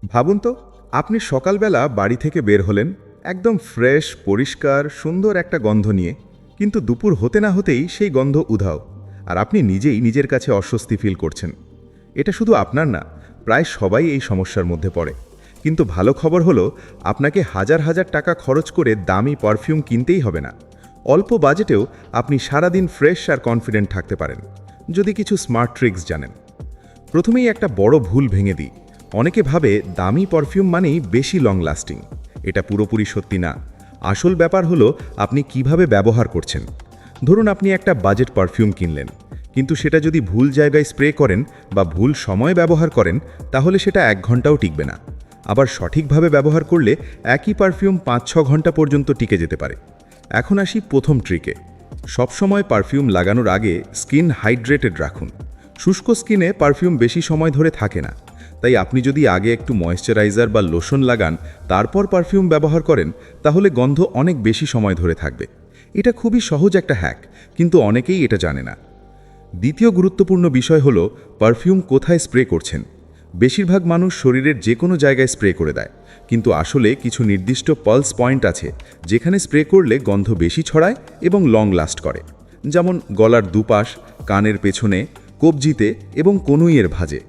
ভাবুন তো, আপনি সকালবেলা বাড়ি থেকে বের হলেন একদম ফ্রেশ, পরিষ্কার, সুন্দর একটা গন্ধ নিয়ে, কিন্তু দুপুর হতে না হতেই সেই গন্ধ উধাও, আর আপনি নিজেই নিজের কাছে অস্বস্তি ফিল করছেন। এটা শুধু আপনার না, প্রায় সবাই এই সমস্যার মধ্যে পড়ে। কিন্তু ভালো খবর হলো, আপনাকে হাজার হাজার টাকা খরচ করে দামি পারফিউম কিনতেই হবে না। অল্প বাজেটেও আপনি সারাদিন ফ্রেশ আর কনফিডেন্ট থাকতে পারেন, যদি কিছু স্মার্ট ট্রিক্স জানেন। প্রথমেই একটা বড় ভুল ভেঙে দিই। অনেকে ভাবে দামি পারফিউম মানেই বেশি লং লাস্টিং। এটা পুরোপুরি সত্যি না। আসল ব্যাপার হলো আপনি কিভাবে ব্যবহার করছেন। ধরুন আপনি একটা বাজেট পারফিউম কিনলেন, কিন্তু সেটা যদি ভুল জায়গায় স্প্রে করেন বা ভুল সময় ব্যবহার করেন, তাহলে সেটা 1 ঘন্টাও টিকবে না। আবার সঠিকভাবে ব্যবহার করলে একই পারফিউম 5-6 ঘন্টা পর্যন্ত টিকে যেতে পারে। এখন আসি প্রথম ট্রিকে। সবসময় পারফিউম লাগানোর আগে স্কিন হাইড্রেটেড রাখুন। শুষ্ক স্কিনে পারফিউম বেশি সময় ধরে থাকে না। তাই আপনি যদি আগে একটু ময়েশ্চারাইজার বা লোশন লাগান, তারপর পারফিউম ব্যবহার করেন, তাহলে গন্ধ অনেক বেশি সময় ধরে থাকবে। এটা খুবই সহজ একটা হ্যাক, কিন্তু অনেকেই এটা জানে না। দ্বিতীয় গুরুত্বপূর্ণ বিষয় হলো পারফিউম কোথায় স্প্রে করছেন। বেশিরভাগ মানুষ শরীরের যে কোনো জায়গায় স্প্রে করে দেয়, কিন্তু আসলে কিছু নির্দিষ্ট পালস পয়েন্ট আছে যেখানে স্প্রে করলে গন্ধ বেশি ছড়ায় এবং লং লাস্ট করে। যেমন গলার দুপাশ, কানের পেছনে, কবজিতে এবং কনুইয়ের ভাঁজে।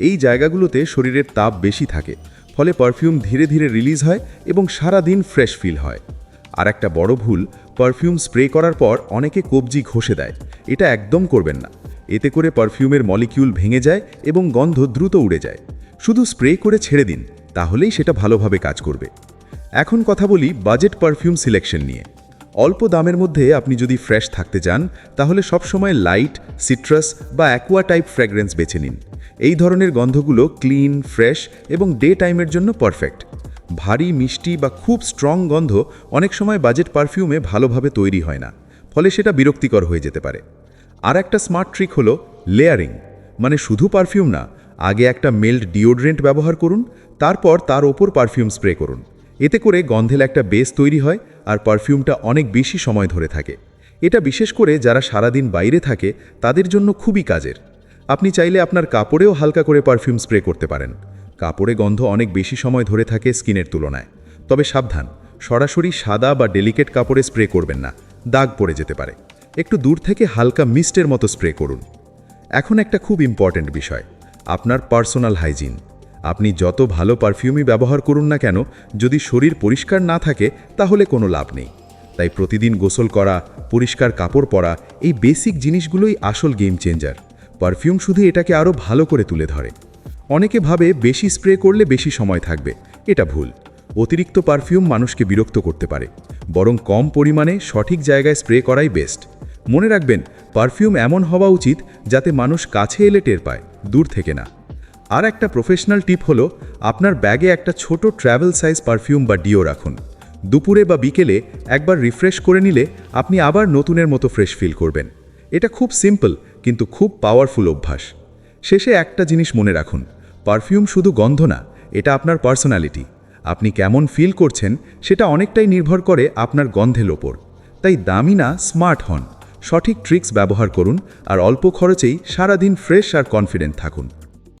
এই জায়গাগুলোতে শরীরের তাপ বেশি থাকে, ফলে পারফিউম ধীরে ধীরে রিলিজ হয় এবং সারা দিন ফ্রেশ ফিল হয়। আর একটা বড় ভুল, পারফিউম স্প্রে করার পর অনেকে কবজি ঘষে দেয়। এটা একদম করবেন না। এতে করে পারফিউমের মলিকিউল ভেঙে যায় এবং গন্ধ দ্রুত উড়ে যায়। শুধু স্প্রে করে ছেড়ে দিন, তাহলেই সেটা ভালোভাবে কাজ করবে। এখন কথা বলি বাজেট পারফিউম সিলেকশন নিয়ে। অল্প দামের মধ্যে আপনি যদি ফ্রেশ থাকতে চান, তাহলে সবসময় লাইট, সিট্রাস বা অ্যাকোয়া টাইপ ফ্র্যাগ্রেন্স বেছে নিন। এই ধরনের গন্ধগুলো ক্লিন, ফ্রেশ এবং ডে টাইমের জন্য পারফেক্ট। ভারী, মিষ্টি বা খুব স্ট্রং গন্ধ অনেক সময় বাজেট পারফিউমে ভালোভাবে তৈরি হয় না, ফলে সেটা বিরক্তিকর হয়ে যেতে পারে। আর একটা স্মার্ট ট্রিক হলো লেয়ারিং। মানে শুধু পারফিউম না, আগে একটা মেল্ড ডিওড্রেন্ট ব্যবহার করুন, তারপর তার ওপর পারফিউম স্প্রে করুন। এতে করে গন্ধের একটা বেস তৈরি হয় আর পারফিউমটা অনেক বেশি সময় ধরে থাকে। এটা বিশেষ করে যারা সারাদিন বাইরে থাকে তাদের জন্য খুবই কাজের। আপনি চাইলে আপনার কাপড়েও হালকা করে পারফিউম স্প্রে করতে পারেন। কাপড়ে গন্ধ অনেক বেশি সময় ধরে থাকে স্কিনের তুলনায়। তবে সাবধান, সরাসরি সাদা বা ডেলিকেট কাপড়ে স্প্রে করবেন না, দাগ পড়ে যেতে পারে। একটু দূর থেকে হালকা মিস্টের মতো স্প্রে করুন। এখন একটা খুব ইম্পর্ট্যান্ট বিষয়, আপনার পার্সোনাল হাইজিন। আপনি যত ভালো পারফিউমই ব্যবহার করুন না কেন, যদি শরীর পরিষ্কার না থাকে তাহলে কোনো লাভ নেই। তাই প্রতিদিন গোসল করা, পরিষ্কার কাপড় পরা, এই বেসিক জিনিসগুলোই আসল গেম চেঞ্জার। পারফিউম শুধু এটাকে আরও ভালো করে তুলে ধরে। অনেকে ভাবে বেশি স্প্রে করলে বেশি সময় থাকবে। এটা ভুল। অতিরিক্ত পারফিউম মানুষকে বিরক্ত করতে পারে। বরং কম পরিমাণে সঠিক জায়গায় স্প্রে করাই বেস্ট। মনে রাখবেন, পারফিউম এমন হওয়া উচিত যাতে মানুষ কাছে এলে টের পায়, দূর থেকে না। আর একটা প্রফেশনাল টিপ হলো, আপনার ব্যাগে একটা ছোট ট্র্যাভেল সাইজ পারফিউম বা ডিও রাখুন। দুপুরে বা বিকেলে একবার রিফ্রেশ করে নিলে আপনি আবার নতুনের মতো ফ্রেশ ফিল করবেন। এটা খুব সিম্পল কিন্তু খুব পাওয়ারফুল অভ্যাস। শেষে একটা জিনিস মনে রাখুন, পারফিউম শুধু গন্ধ না, এটা আপনার পার্সোনালিটি। আপনি কেমন ফিল করছেন সেটা অনেকটাই নির্ভর করে আপনার গন্ধের ওপর। তাই দামি না, স্মার্ট হন, সঠিক ট্রিক্স ব্যবহার করুন আর অল্প খরচেই সারাদিন ফ্রেশ আর কনফিডেন্ট থাকুন।